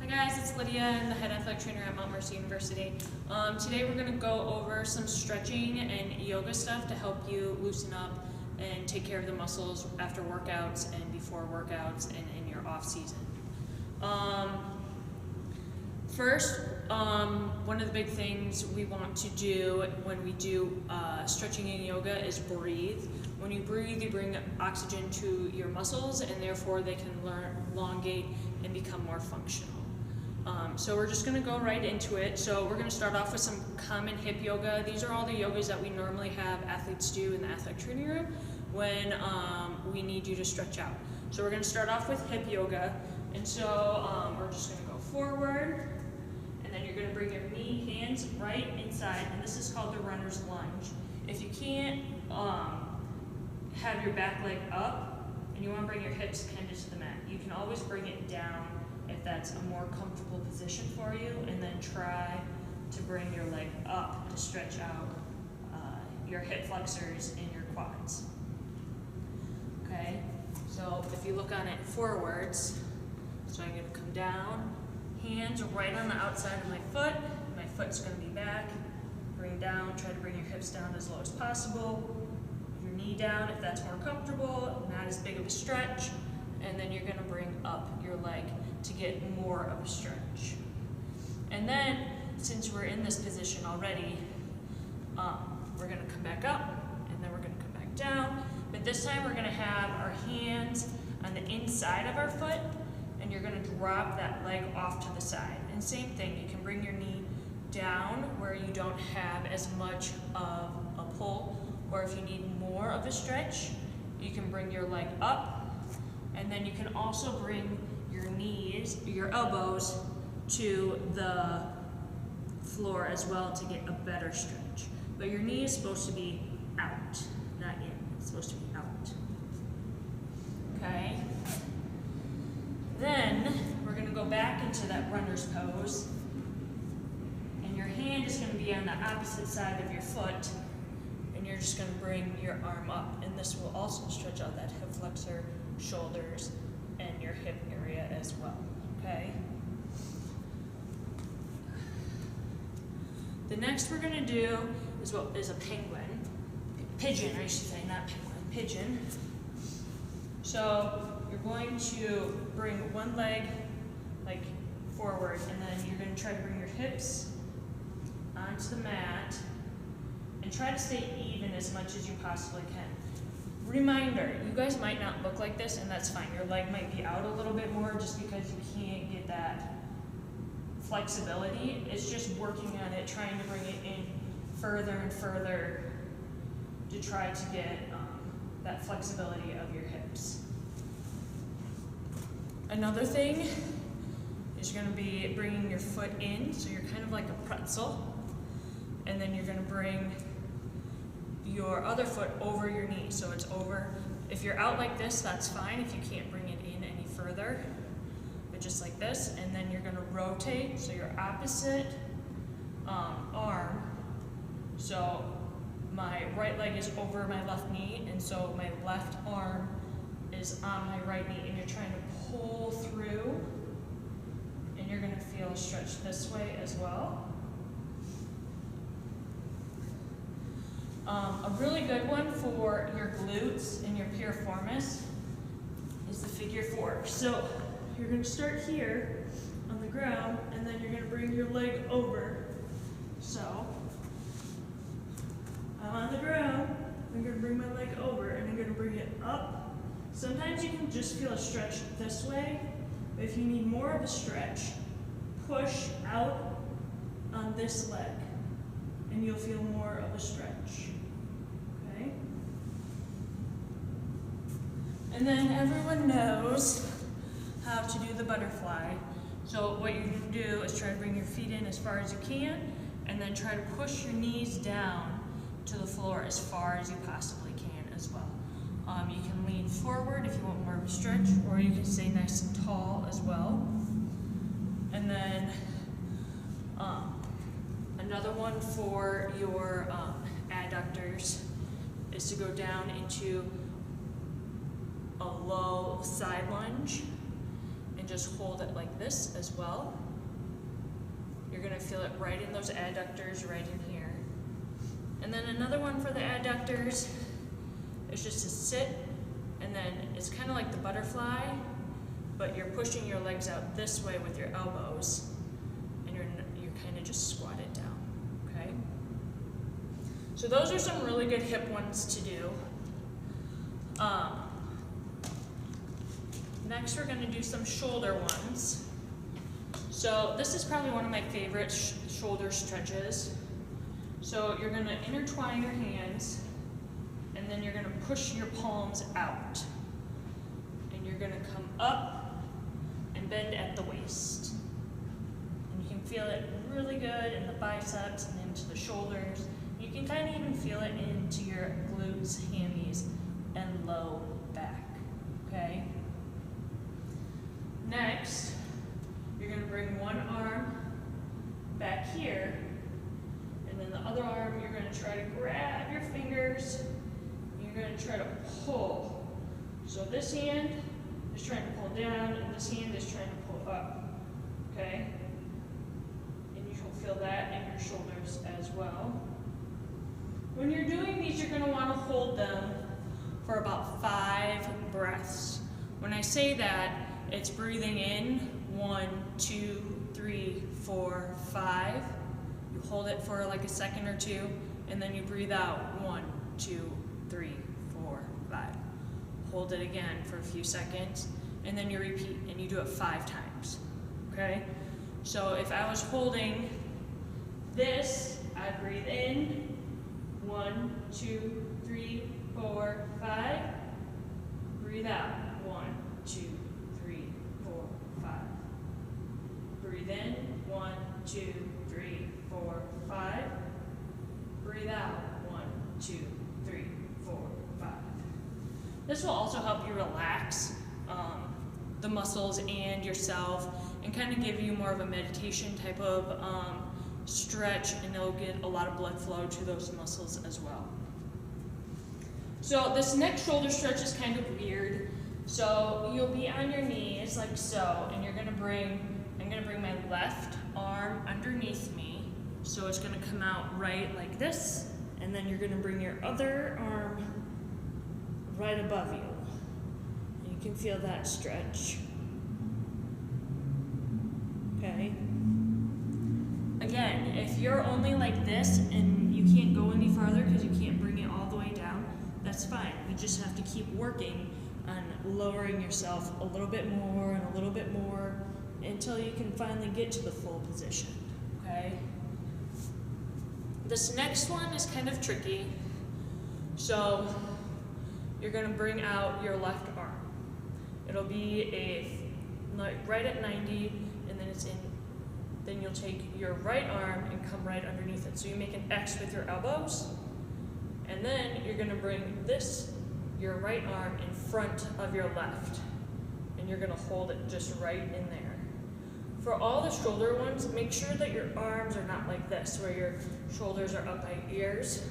Hi guys, it's Lydia. I'm the head athletic trainer at Mount Mercy University. Today we're going to go over some stretching and yoga stuff to help you loosen up and take care of the muscles after workouts and before workouts and in your off season. First, one of the big things we want to do when we do stretching and yoga is breathe. When you breathe, you bring oxygen to your muscles and therefore they can elongate and become more functional. So we're just going to go right into it. So we're going to start off with some common hip yoga. These are all the yogas that we normally have athletes do in the athletic training room when we need you to stretch out. So we're going to start off with hip yoga. And so we're just going to go forward, and then you're going to bring your hands right inside, and this is called the runner's lunge. If you can't have your back leg up and you want to bring your hips kind of to the mat, you can always bring it down if that's a more comfortable position for you, and then try to bring your leg up to stretch out your hip flexors and your quads. Okay, so if you look on it forwards, so I'm going to come down, hands right on the outside of my foot's going to be back, bring down, try to bring your hips down as low as possible, your knee down if that's more comfortable, not as big of a stretch, and then you're going to bring up your leg to get more of a stretch. And then, since we're in this position already, we're going to come back up, and then we're going to come back down, but this time we're going to have our hands on the inside of our foot, and you're going to drop that leg off to the side. And same thing, you can bring your knee down where you don't have as much of a pull, or if you need more of a stretch, you can bring your leg up, and then you can also bring your knees, your elbows to the floor as well to get a better stretch. But your knee is supposed to be out, not in. It's supposed to be out. Okay? Then we're going to go back into that runner's pose, and your hand is going to be on the opposite side of your foot, and you're just going to bring your arm up, and this will also stretch out that hip flexor, shoulders, and your hip area as well. Okay? The next we're going to do is what is a pigeon, I should say, not penguin, pigeon. So you're going to bring one leg like forward, and then you're going to try to bring your hips onto the mat and try to stay even as much as you possibly can. Reminder, you guys might not look like this, and that's fine. Your leg might be out a little bit more just because you can't get that flexibility. It's just working on it, trying to bring it in further and further to try to get that flexibility of your hips. Another thing is you're going to be bringing your foot in, so you're kind of like a pretzel, and then you're going to bring your other foot over your knee, so it's over. If you're out like this, that's fine if you can't bring it in any further, but just like this, and then you're going to rotate, so your opposite arm, so my right leg is over my left knee, and so my left arm is on my right knee, and you're trying to pull through, and you're going to feel a stretch this way as well. A really good one for your glutes and your piriformis is the figure four. So you're going to start here on the ground, and then you're going to bring your leg over. So I'm on the ground, I'm going to bring my leg over, and I'm going to bring it up. Sometimes you can just feel a stretch this way, but if you need more of a stretch, push out on this leg, and you'll feel more of a stretch. Okay? And then everyone knows how to do the butterfly. So what you're going to do is try to bring your feet in as far as you can, and then try to push your knees down to the floor as far as you possibly can as well. You can lean forward if you want more of a stretch, or you can stay nice and tall as well. And then another one for your adductors is to go down into a low side lunge, and can just hold it like this as well. You're gonna feel it right in those adductors, right in here. And then another one for the adductors is just to sit, and then it's kind of like the butterfly, but you're pushing your legs out this way with your elbows, and you're kind of just squatted down, okay? So those are some really good hip ones to do. Next, we're going to do some shoulder ones. So this is probably one of my favorite shoulder stretches. So you're going to intertwine your hands, and then you're going to push your palms out. And you're going to come up and bend at the waist. And you can feel it really good in the biceps and into the shoulders. You can kind of even feel it into your glutes, hammies, and low back, okay? Next, you're going to bring one arm back here, and then the other arm you're going to try to grab your fingers, and you're going to try to pull. So this hand is trying to pull down, and this hand is trying to pull up, okay? And you will feel that in your shoulders as well. When you're doing these, you're going to want to hold them for about 5 breaths. When I say that, it's breathing in 1, 2, 3, 4, 5. You hold it for like a second or two, and then you breathe out 1, 2, 3, 4, 5. Hold it again for a few seconds, and then you repeat, and you do it 5 times, okay? So if I was holding this, I'd breathe in 1, 2, 3, 4, 5. Breathe out 1, 2, 3, 4, 5. Breathe in 1, 2, 3, 4, 5. Breathe out 1, 2, 3, 4, 5. This will also help you relax the muscles and yourself, and kind of give you more of a meditation type of stretch, and it'll get a lot of blood flow to those muscles as well. So this next shoulder stretch is kind of weird. So you'll be on your knees like so, and I'm gonna bring my left arm underneath me. So it's gonna come out right like this, and then you're gonna bring your other arm right above you. And you can feel that stretch. Okay? Again, if you're only like this and you can't go any farther because you can't bring it all the way down, that's fine. You just have to keep working on lowering yourself a little bit more and a little bit more until you can finally get to the full position, okay? This next one is kind of tricky. So you're gonna bring out your left arm. It'll be right at 90, and then then you'll take your right arm and come right underneath it. So you make an X with your elbows, and then you're gonna bring your right arm in front of your left, and you're gonna hold it just right in there. For all the shoulder ones, make sure that your arms are not like this, where your shoulders are up by your ears.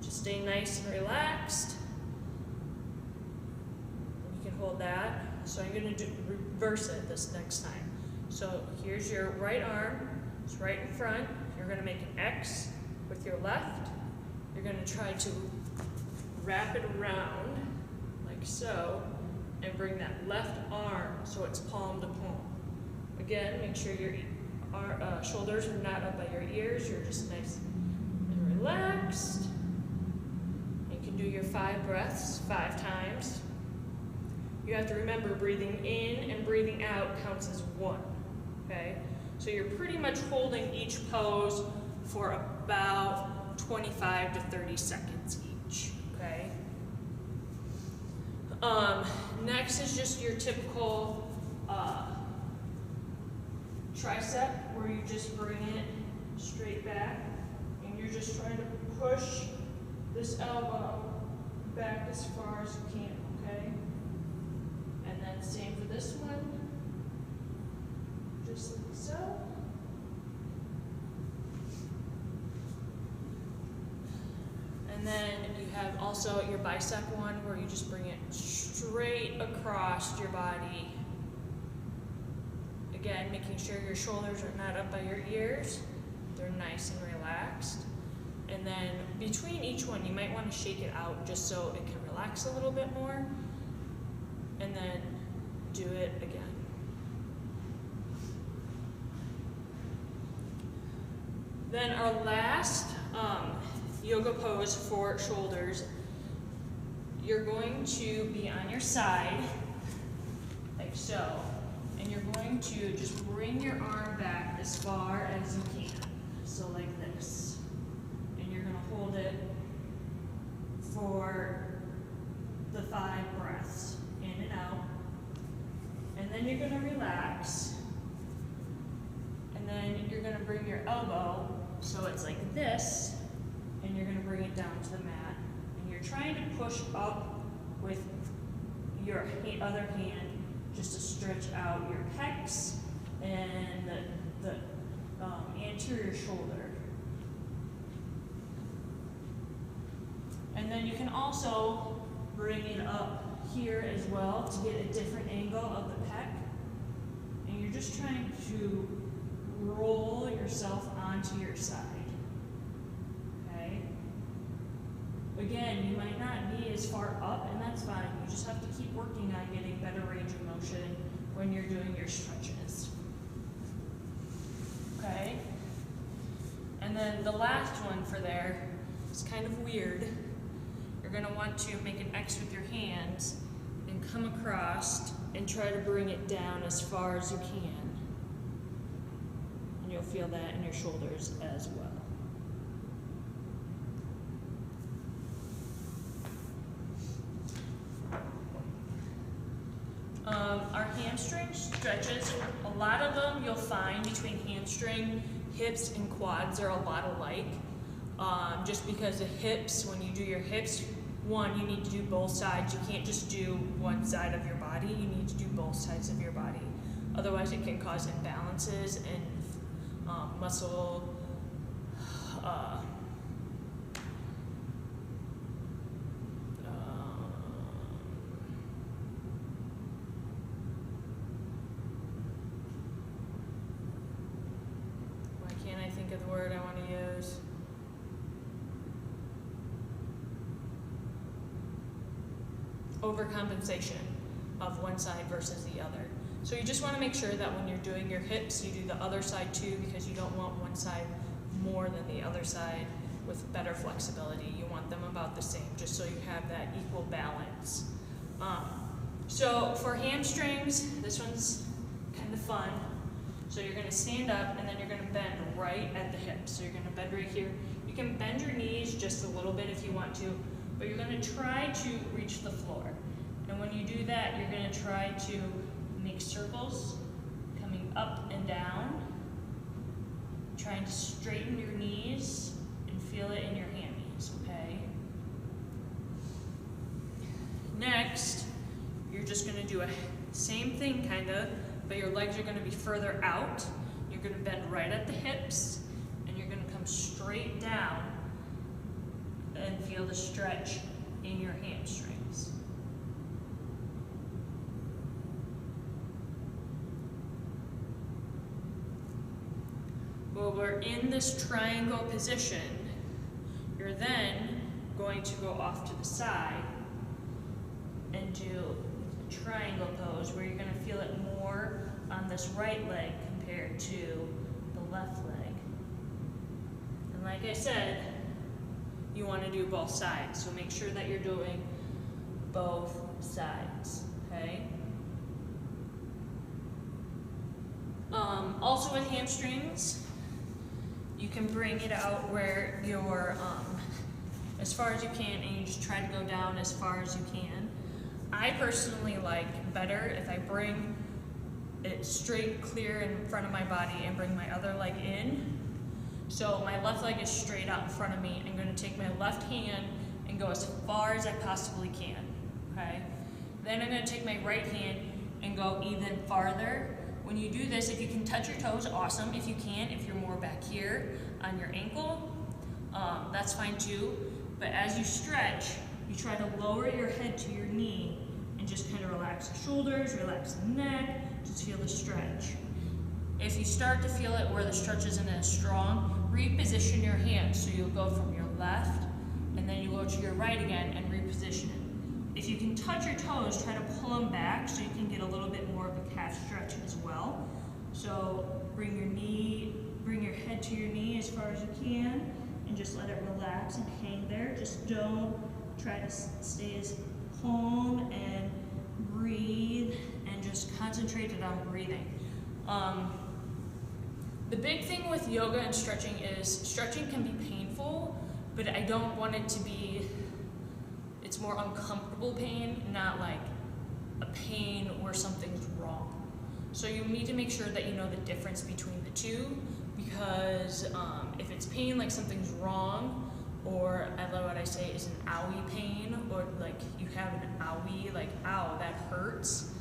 Just stay nice and relaxed. You can hold that. So I'm gonna reverse it this next time. So here's your right arm, it's right in front. You're gonna make an X with your left. You're gonna try to wrap it around like so, and bring that left arm so it's palm to palm. Again, make sure your shoulders are not up by your ears. You're just nice and relaxed. You can do your 5 breaths 5 times. You have to remember, breathing in and breathing out counts as 1, okay? So you're pretty much holding each pose for about 25 to 30 seconds each, okay? Next is just your typical tricep, where you just bring it straight back, and you're just trying to push this elbow back as far as you can, okay? And then same for this one, just like so. And then you have also your bicep one, where you just bring it straight across your body Again, making sure your shoulders are not up by your ears. They're nice and relaxed. And then between each one, you might want to shake it out just so it can relax a little bit more. And then do it again. Then our last yoga pose for shoulders, you're going to be on your side, like so, and you're going to just bring your arm back as far as you can, so like this. And you're going to hold it for the 5 breaths, in and out. And then you're going to relax. And then you're going to bring your elbow, so it's like this, and you're going to bring it down to the mat. And you're trying to push up with your other hand just to stretch out your pecs and the anterior shoulder. And then you can also bring it up here as well to get a different angle of the pec. And you're just trying to roll yourself onto your side. Okay? Again, you might not be as far up, and that's fine. You just have to keep working on getting better range of motion when you're doing your stretches. Okay? And then the last one for there is kind of weird. You're going to want to make an X with your hands and come across and try to bring it down as far as you can. And you'll feel that in your shoulders as well. Our hamstring stretches, a lot of them you'll find between hamstring, hips, and quads are a lot alike. Just because the hips, when you do your hips, one, you need to do both sides. You can't just do one side of your body. You need to do both sides of your body. Otherwise, it can cause imbalances and muscle why can't I think of the word I want to use? Overcompensation of one side versus the other. So you just want to make sure that when you're doing your hips, you do the other side too, because you don't want one side more than the other side with better flexibility. You want them about the same, just so you have that equal balance. So for hamstrings, this one's kind of fun. So you're going to stand up and then you're going to bend right at the hips. So you're going to bend right here. You can bend your knees just a little bit if you want to, but you're going to try to reach the floor. And when you do that, you're going to try to make circles coming up and down, trying to straighten your knees and feel it in your hammies, okay? Next, you're just going to do a same thing kind of, but your legs are going to be further out. You're going to bend right at the hips, and you're going to come straight down and feel the stretch in your hamstrings. Well, we're in this triangle position. You're then going to go off to the side and do a triangle pose where you're going to feel it more on this right leg compared to the left leg. And like I said, you want to do both sides, so make sure that you're doing both sides, okay? Also with hamstrings, you can bring it out where you're as far as you can, and you just try to go down as far as you can. I personally like better if I bring it straight, clear in front of my body and bring my other leg in. So my left leg is straight out in front of me. I'm going to take my left hand and go as far as I possibly can, okay? Then I'm going to take my right hand and go even farther. When you do this, if you can touch your toes, awesome. If you can't, if you're more back here on your ankle, that's fine too. But as you stretch, you try to lower your head to your knee and just kind of relax the shoulders, relax the neck, just feel the stretch. If you start to feel it where the stretch isn't as strong, reposition your hands. So you'll go from your left, and then you go to your right again and reposition it. If you can touch your toes, try to pull them back so you can get a little bit more of a calf stretch as well. So bring your head to your knee as far as you can, and just let it relax and hang there. Just don't try to stay as calm and breathe, and just concentrate on breathing. The big thing with yoga and stretching is stretching can be painful, but I don't want it to be, it's more uncomfortable pain, not like a pain where something's wrong. So you need to make sure that you know the difference between the two, because if it's pain like something's wrong, or what I say is an owie pain, or like you have an owie, like ow, that hurts,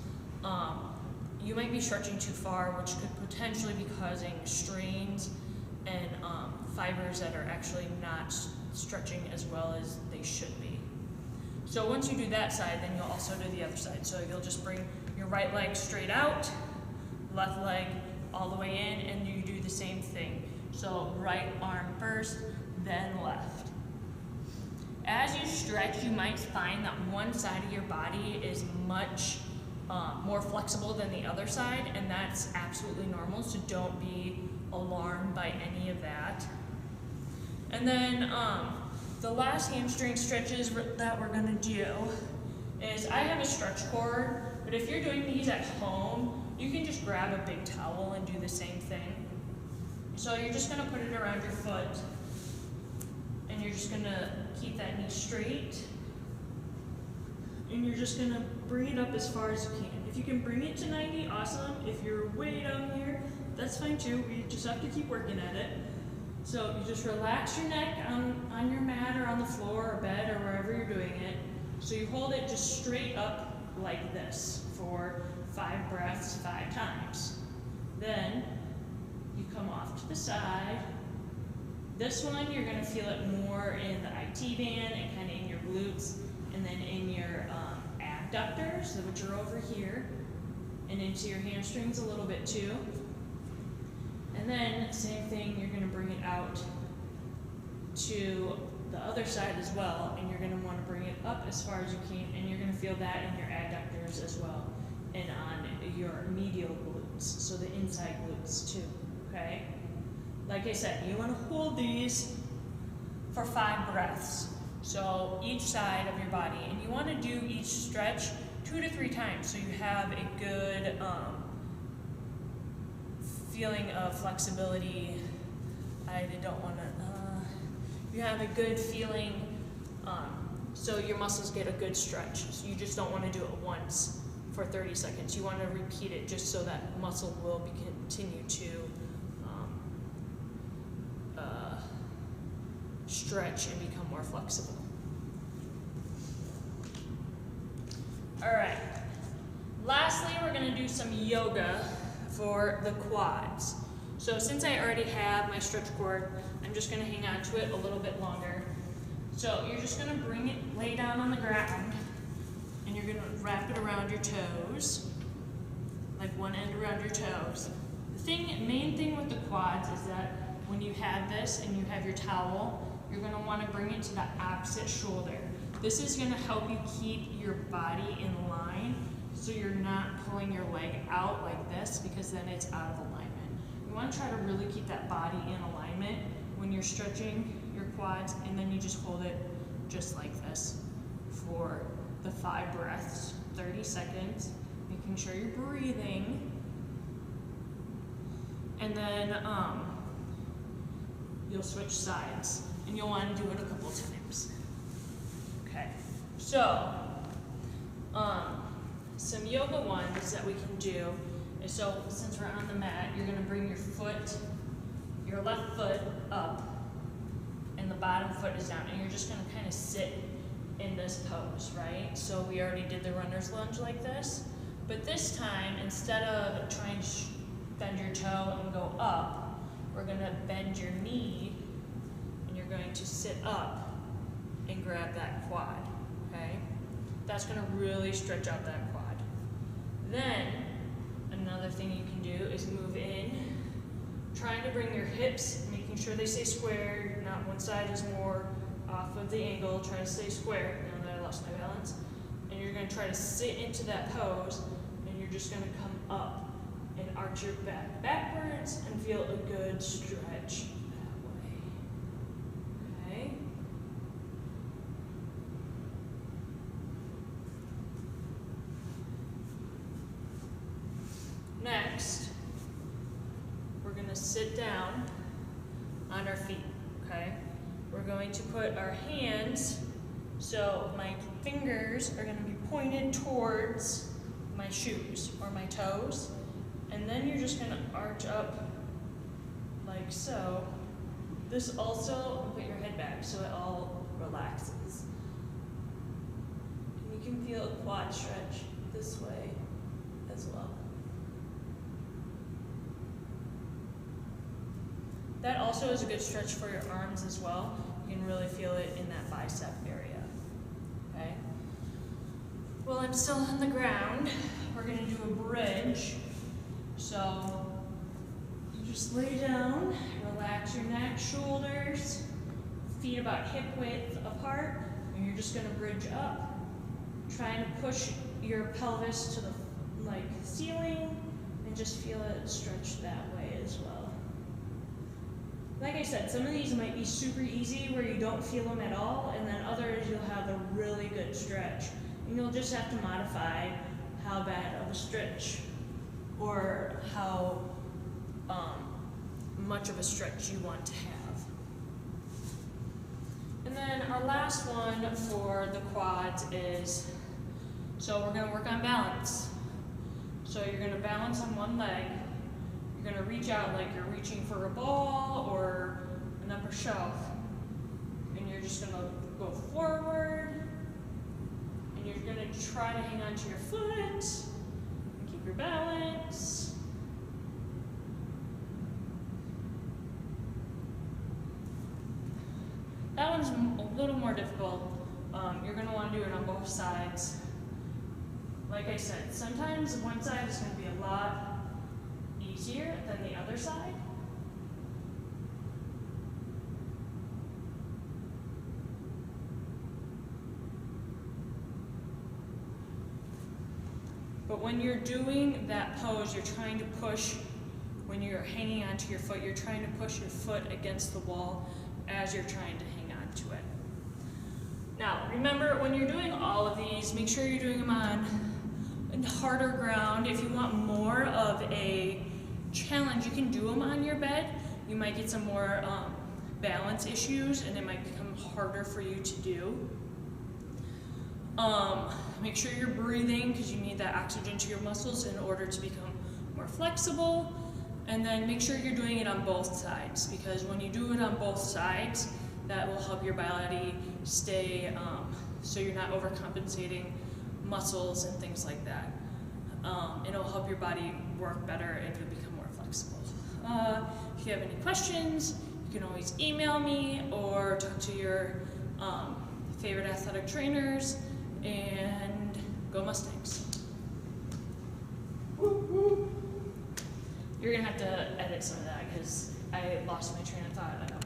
you might be stretching too far, which could potentially be causing strains and fibers that are actually not stretching as well as they should be. So once you do that side, then you'll also do the other side. So you'll just bring your right leg straight out, left leg all the way in, and you do the same thing. So right arm first, then left. As you stretch, you might find that one side of your body is much more flexible than the other side, and that's absolutely normal, so don't be alarmed by any of that. And then the last hamstring stretches that we're gonna do is, I have a stretch cord, but if you're doing these at home, you can just grab a big towel and do the same thing. So you're just gonna put it around your foot, and you're just gonna keep that knee straight, and you're just gonna bring it up as far as you can. If you can bring it to 90, awesome. If you're way down here, that's fine too. You just have to keep working at it. So you just relax your neck on your mat or on the floor or bed or wherever you're doing it. So you hold it just straight up like this for 5 breaths, 5 times. Then you come off to the side. This one, you're gonna feel it more in the IT band and kind of in your glutes, and then in your abductors, which are over here, and into your hamstrings a little bit too. And then same thing, you're gonna bring it out to the other side as well, and you're gonna wanna bring it up as far as you can, and you're gonna feel that in your adductors as well, and on your medial glutes, so the inside glutes too, okay? Like I said, you wanna hold these for 5 breaths. So each side of your body, and you want to do each stretch 2 to 3 times, so you have a good feeling of flexibility. I don't want to. You have a good feeling, so your muscles get a good stretch. So you just don't want to do it once for 30 seconds. You want to repeat it just so that muscle will continue to stretch and become more flexible. All right, lastly, we're gonna do some yoga for the quads. So since I already have my stretch cord, I'm just gonna hang on to it a little bit longer. So you're just gonna bring it, lay down on the ground, and you're gonna wrap it around your toes, like one end around your toes. The main thing with the quads is that when you have this and you have your towel, you're going to want to bring it to the opposite shoulder. This is going to help you keep your body in line, so you're not pulling your leg out like this, because then it's out of alignment. You want to try to really keep that body in alignment when you're stretching your quads, and then you just hold it just like this for the 5 breaths, 30 seconds, making sure you're breathing. And then you'll switch sides, and you'll want to do it a couple times. Okay, so some yoga ones that we can do is, so since we're on the mat, you're going to bring your left foot up, and the bottom foot is down, and you're just going to kind of sit in this pose, right? So we already did the runner's lunge like this, but this time, instead of trying to bend your toe and go up, we're going to bend your knee, and you're going to sit up and grab that quad, okay? That's going to really stretch out that quad. Then, another thing you can do is move in trying to bring your hips, making sure they stay square, not one side is more off of the angle, try to stay square, now that I lost my balance. And you're gonna try to sit into that pose, and you're just gonna come up and arch your back backwards and feel a good stretch that way, okay? Next, we're gonna sit down on our feet, okay? We're going to put our hands, so my fingers are gonna be pointed towards my shoes or my toes, and then you're just gonna arch up like so. This also, put your head back so it all relaxes. And you can feel a quad stretch this way as well. That also is a good stretch for your arms as well. You can really feel it in that bicep area, okay? While I'm still on the ground, we're gonna do a bridge. So you just lay down, relax your neck, shoulders, feet about hip width apart, and you're just gonna bridge up, trying to push your pelvis to the ceiling, and just feel it stretch that way as well. Like I said, some of these might be super easy where you don't feel them at all, and then others you'll have a really good stretch. And you'll just have to modify how bad of a stretch or how much of a stretch you want to have. And then our last one for the quads is, so we're going to work on balance. So you're going to balance on one leg. You're going to reach out like you're reaching for a ball or an upper shelf. And you're just going to go forward. And you're going to try to hang on to your foot and keep your balance. That one's a little more difficult. You're going to want to do it on both sides. Like I said, sometimes one side is going to be a lot easier than the other side. But when you're doing that pose, you're trying to push, when you're hanging onto your foot, you're trying to push your foot against the wall as you're trying to hang on to it. Now, remember, when you're doing all of these, make sure you're doing them on harder ground. If you want more of a challenge, you can do them on your bed. You might get some more balance issues, and it might become harder for you to do. Make sure you're breathing, because you need that oxygen to your muscles in order to become more flexible. And then make sure you're doing it on both sides, because when you do it on both sides, that will help your body stay, so you're not overcompensating muscles and things like that. It'll help your body work better and you'll become more flexible. If you have any questions, you can always email me or talk to your favorite athletic trainers, and go Mustangs. Woo woo. You're gonna have to edit some of that because I lost my train of thought.